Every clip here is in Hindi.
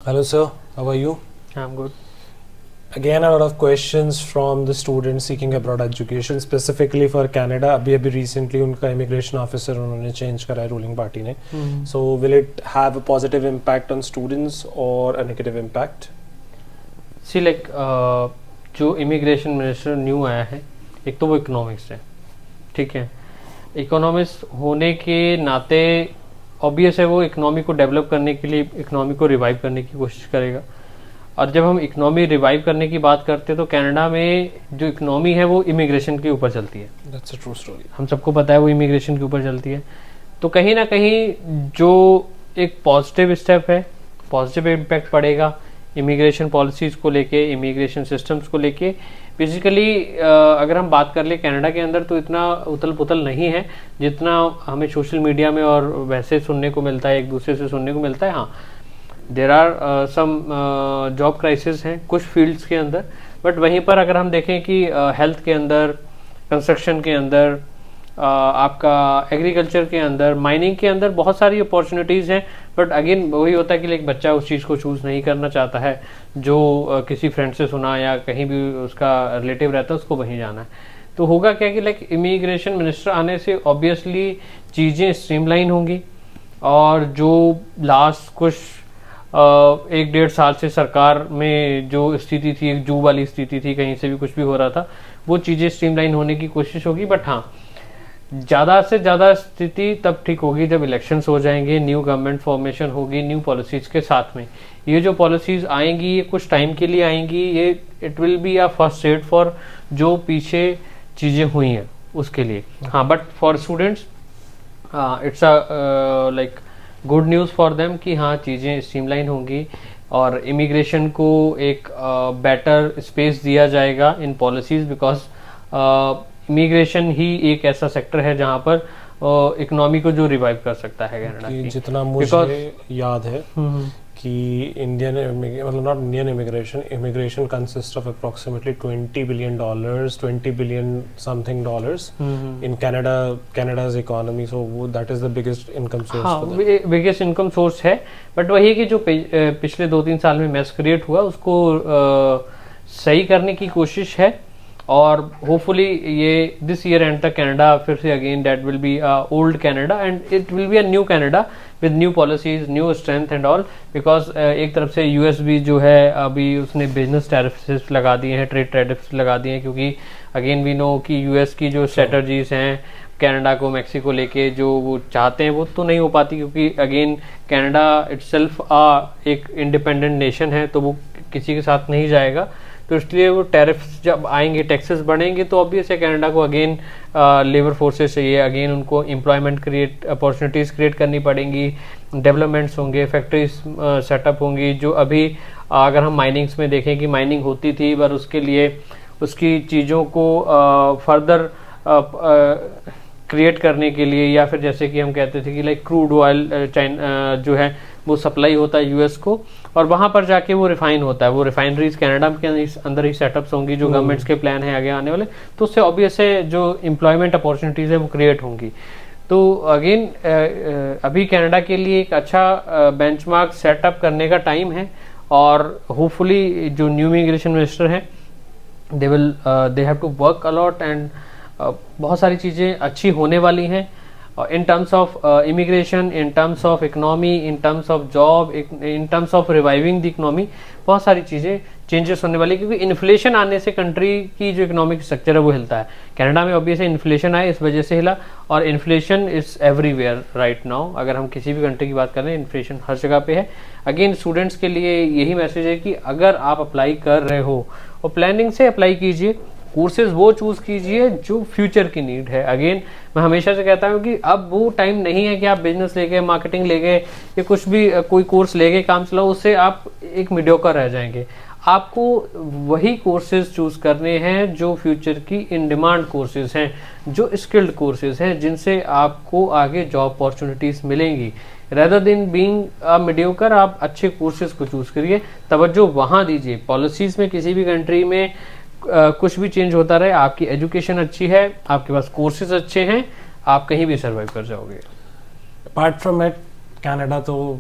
Hello, sir. How are you? I'm good. Again, a lot of questions from the students seeking abroad education, specifically for Canada. अभी recently उनका immigration officer उन्होंने change करा है ruling party ने. So will it have a positive impact on students or a negative impact? See, like जो इमिग्रेशन मिनिस्टर न्यू आया है, एक तो वो इकोनॉमिक्स है, ठीक है. इकोनॉमिक्स होने के नाते ऑब्वियस है वो इकोनॉमी को डेवलप करने के लिए इकोनॉमी को रिवाइव करने की कोशिश करेगा. और जब हम इकोनॉमी रिवाइव करने की बात करते हैं तो कनाडा में जो इकोनॉमी है वो इमिग्रेशन के ऊपर चलती है. That's a true story. हम सबको पता है वो इमिग्रेशन के ऊपर चलती है. तो कहीं ना कहीं जो एक पॉजिटिव स्टेप है, पॉजिटिव इम्पैक्ट पड़ेगा इमिग्रेशन पॉलिसीज को लेके, इमिग्रेशन सिस्टम्स को लेके. बेसिकली अगर हम बात कर ले कनाडा के अंदर तो इतना उथल पुथल नहीं है जितना हमें सोशल मीडिया में और वैसे सुनने को मिलता है, एक दूसरे से सुनने को मिलता है. हाँ, there are some job crisis हैं कुछ फील्ड्स के अंदर, बट वहीं पर अगर हम देखें कि हेल्थ के अंदर, कंस्ट्रक्शन के अंदर, आपका एग्रीकल्चर के अंदर, माइनिंग के अंदर बहुत सारी अपॉर्चुनिटीज़ हैं. बट अगेन वही होता है कि एक बच्चा उस चीज़ को चूज़ नहीं करना चाहता है जो किसी फ्रेंड से सुना या कहीं भी उसका रिलेटिव रहता है उसको वहीं जाना है. तो होगा क्या कि लाइक इमिग्रेशन मिनिस्टर आने से ऑब्वियसली चीज़ें स्ट्रीमलाइन होंगी और जो लास्ट कुछ 1-1.5 साल से सरकार में जो स्थिति थी, एक जू वाली स्थिति थी, कहीं से भी कुछ भी हो रहा था, वो चीज़ें स्ट्रीमलाइन होने की कोशिश होगी. बट हाँ, ज़्यादा से ज़्यादा स्थिति तब ठीक होगी जब इलेक्शंस हो जाएंगे, न्यू गवर्नमेंट फॉर्मेशन होगी, न्यू पॉलिसीज़ के साथ में. ये जो पॉलिसीज़ आएंगी ये कुछ टाइम के लिए आएंगी, ये it will be a first aid for जो पीछे चीज़ें हुई हैं उसके लिए. हाँ, but for students it's a like good news for them कि हाँ चीज़ें स्ट्रीमलाइन होंगी और इमिग्रेशन को एक बेटर स्पेस दिया जाएगा इन पॉलिसीज़. बिकॉज इमिग्रेशन ही एक ऐसा सेक्टर है जहाँ पर इकोनॉमी को जो रिवाइव कर सकता है कनाडा की. जितना मुझे याद है कि इंडियन मतलब not Indian immigration consist of approximately $20 billion, 20 billion something dollars in Canada's economy. So वो that is the biggest income source. हाँ, बिगेस्ट इनकम सोर्स है. बट वही कि जो पिछले 2-3 साल में मैस क्रिएट हुआ उसको सही करने की कोशिश है. और होपफुली ये दिस ईयर एंड तक कनाडा फिर से again that will be old Canada and it will be a new Canada with new policies, new strength and all. Because एक तरफ से यूएस भी जो है अभी उसने बिजनेस टैरिफ्स लगा दिए हैं, ट्रेड टैरिफ्स लगा दिए हैं, क्योंकि अगेन वी नो कि यूएस की जो स्ट्रेटजीज हैं कनाडा को, मैक्सिको लेके जो वो चाहते हैं वो तो नहीं हो पाती, क्योंकि अगेन कनाडा इटसेल्फ एक इंडिपेंडेंट नेशन है तो वो किसी के साथ नहीं जाएगा. तो इसलिए वो टैरिफ्स जब आएंगे, टैक्सेस बढ़ेंगे तो ऑब्वियस है कनाडा को अगेन लेबर फोर्सेस चाहिए, अगेन उनको एम्प्लॉयमेंट क्रिएट, अपॉर्चुनिटीज़ क्रिएट करनी पड़ेंगी, डेवलपमेंट्स होंगे, फैक्ट्रीज सेटअप होंगी. जो अभी अगर हम माइनिंग्स में देखें कि माइनिंग होती थी पर उसके लिए उसकी चीज़ों को फर्दर क्रिएट करने के लिए, या फिर जैसे कि हम कहते थे कि लाइक क्रूड ऑयल जो है वो सप्लाई होता है यूएस को और वहाँ पर जाके वो रिफाइन होता है. वो रिफाइनरीज कनाडा के अंदर ही सेटअप्स होंगी जो गवर्नमेंट्स के प्लान है आगे आने वाले. तो उससे ऑब्वियस है जो एम्प्लॉयमेंट अपॉर्चुनिटीज़ है वो क्रिएट होंगी. तो अगेन अभी कनाडा के लिए एक अच्छा बेंचमार्क सेटअप करने का टाइम है और होपफुली जो न्यू इमिग्रेशन मिनिस्टर हैं they have to work a lot and बहुत सारी चीज़ें अच्छी होने वाली हैं in terms of immigration, in terms of economy, in terms of job, in terms of reviving the economy. बहुत सारी चीज़ें चेंजेस होने वाली, क्योंकि इन्फ्लेशन आने से कंट्री की जो इकोनॉमिक स्ट्रक्चर है वो हिलता है. कनाडा में ऑब्वियसली इन्फ्लेशन आए इस वजह से हिला और inflation is everywhere right now. अगर हम किसी भी कंट्री की बात करें इन्फ्लेशन हर जगह पे है. अगेन स्टूडेंट्स के लिए यही मैसेज है कि अगर आप अप्लाई कर रहे हो और प्लानिंग से अप्लाई कीजिए, कोर्सेज वो चूज कीजिए जो फ्यूचर की नीड है. अगेन मैं हमेशा से कहता हूँ कि अब वो टाइम नहीं है कि आप बिजनेस लेके, मार्केटिंग लेके या कुछ भी कोई कोर्स लेके काम चलाओ, उससे आप एक मीडियोकर रह जाएंगे. आपको वही कोर्सेज चूज करने हैं जो फ्यूचर की इन डिमांड कोर्सेज हैं, जो स्किल्ड कोर्सेज हैं, जिनसे आपको आगे जॉब अपॉर्चुनिटीज मिलेंगी. Rather than being a mediocre आप अच्छे कोर्सेज को चूज करिए, तवज्जो वहाँ दीजिए. पॉलिसीज में किसी भी कंट्री में कुछ भी चेंज होता रहे, आपकी एजुकेशन अच्छी है, आपके पास कोर्सेज अच्छे हैं, आप कहीं भी सर्वाइव कर जाओगे. अपार्ट फ्रॉम इट कनाडा तो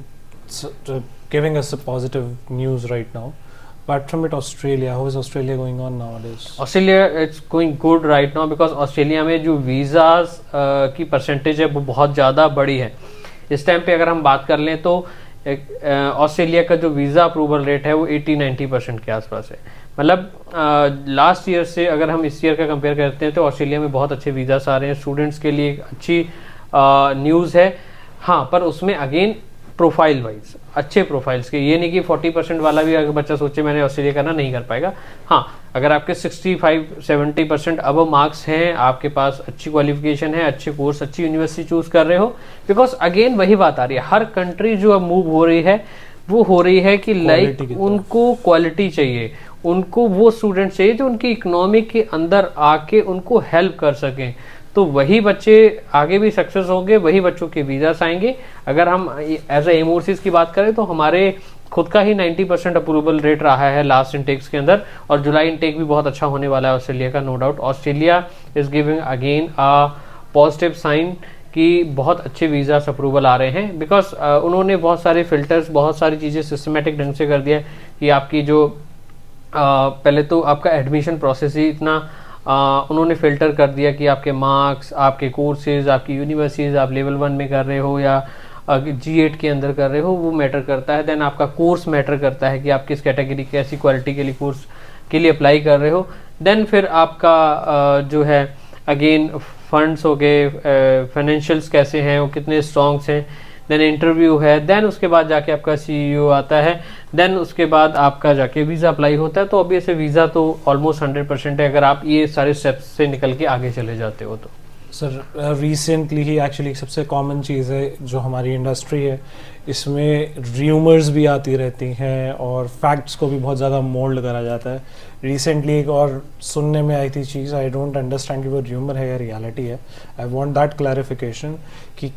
giving us a positive news right now. Apart from it, Australia, how is Australia going on nowadays? Australia it's going good right now because Australia में जो वीज़ाज की परसेंटेज है वो बहुत ज़्यादा बड़ी है। इस टाइम पे अगर हम बात कर लें तो ऑस्ट्रेलिया का जो वीज़ा अप्रूवल रेट है वो 80-90% के आसपास है। मतलब लास्ट ईयर से अगर हम इस ईयर का कंपेयर करते हैं तो ऑस्ट्रेलिया में बहुत अच्छे वीज़ास आ रहे हैं। स्टूडेंट्स के लिए एक अच्छी न्यूज़ है। हाँ, पर उसमें अगेन प्रोफाइल वाइज अच्छे प्रोफाइल्स के, ये नहीं कि 40% वाला भी अगर बच्चा सोचे मैंने ऑस्ट्रेलिया करना, नहीं कर पाएगा। हाँ, अगर आपके 65-70% अब मार्क्स हैं, आपके पास अच्छी क्वालिफिकेशन है, अच्छे कोर्स, अच्छी यूनिवर्सिटी चूज कर रहे हो, बिकॉज अगेन वही बात आ रही है, हर कंट्री जो अब मूव हो रही है वो हो रही है कि लाइक उनको क्वालिटी चाहिए, उनको वो स्टूडेंट चाहिए जो उनकी इकोनॉमिक के अंदर आके उनको हेल्प कर सकें। तो वही बच्चे आगे भी सक्सेस होंगे, वही बच्चों के वीज़ास आएंगे। अगर हम एज ए एमओसीज की बात करें तो हमारे खुद का ही 90% अप्रूवल रेट रहा है लास्ट इनटेक्स के अंदर, और जुलाई इनटेक भी बहुत अच्छा होने वाला है ऑस्ट्रेलिया का, no doubt. Australia is giving again a positive sign कि बहुत अच्छे वीज़ा अप्रूवल आ रहे हैं, बिकॉज उन्होंने बहुत सारे फिल्टर्स, बहुत सारी चीज़ें सिस्टमेटिक ढंग से कर दिया है कि आपकी जो पहले तो आपका एडमिशन प्रोसेस ही इतना उन्होंने फिल्टर कर दिया कि आपके मार्क्स, आपके कोर्सेज, आपकी यूनिवर्सिटीज आप लेवल 1 में कर रहे हो या G8 के अंदर कर रहे हो, वो मैटर करता है। देन आपका कोर्स मैटर करता है कि आप किस कैटेगरी, कैसी क्वालिटी के लिए कोर्स के लिए अप्लाई कर रहे हो। देन फिर आपका जो है अगेन फंड्स हो गए, फाइनेंशियल्स कैसे हैं, वो कितने स्ट्रॉन्ग्स हैं, देन इंटरव्यू है, देन उसके बाद जाके आपका CEO आता है, देन उसके बाद आपका जाके वीज़ा अप्लाई होता है। तो ऑब्वियसली वीज़ा तो ऑलमोस्ट 100% है अगर आप ये सारे स्टेप्स से निकल के आगे चले जाते हो तो। सर रिसेंटली ही एक्चुअली सबसे कॉमन चीज़ है जो हमारी इंडस्ट्री है, इसमें र्यूमर्स भी आती रहती हैं और फैक्ट्स को भी बहुत ज़्यादा मोल्ड करा जाता है। रिसेंटली एक और सुनने में आई थी चीज़, आई डोंट अंडरस्टैंड कि वो र्यूमर है या रियलिटी है, आई वांट दैट क्लैरिफिकेशन, कि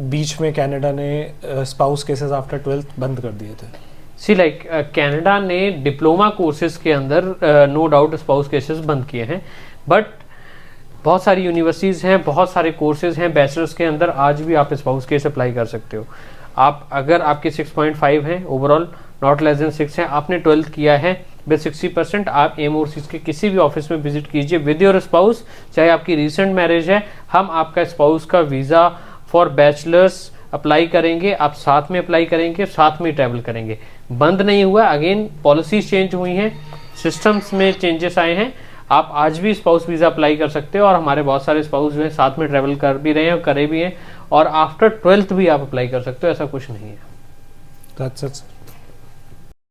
बीच में कनाडा ने स्पाउस केसेस आफ्टर 12th बंद कर दिए थे। सी लाइक कनाडा ने डिप्लोमा कोर्सेज के अंदर नो डाउट स्पाउस केसेस बंद किए हैं, बट बहुत सारी यूनिवर्सिटीज़ हैं, बहुत सारे कोर्सेज हैं बैचलर्स के अंदर, आज भी आप स्पाउस केस अप्लाई कर सकते हो। आप अगर आपके 6.5 हैं ओवरऑल, नॉट लेस देन 6 हैं, आपने 12th किया है विद 60%, आप एमओसीज के किसी भी ऑफिस में विजिट कीजिए विद योर स्पाउस, चाहे आपकी रिसेंट मैरिज है, हम आपका स्पाउस का वीज़ा फॉर बैचलर्स अप्लाई करेंगे, आप साथ में अप्लाई करेंगे, साथ में ट्रैवल करेंगे। बंद नहीं हुआ, अगेन पॉलिसीज चेंज हुई हैं, सिस्टम्स में चेंजेस आए हैं, आप आज भी स्पाउस वीज़ा अप्लाई कर सकते हो, और हमारे बहुत सारे स्पाउस जो है साथ में ट्रैवल कर भी रहे हैं और करे भी हैं, और आफ्टर 12th भी आप अप्लाई कर सकते हो, ऐसा कुछ नहीं है। That's it.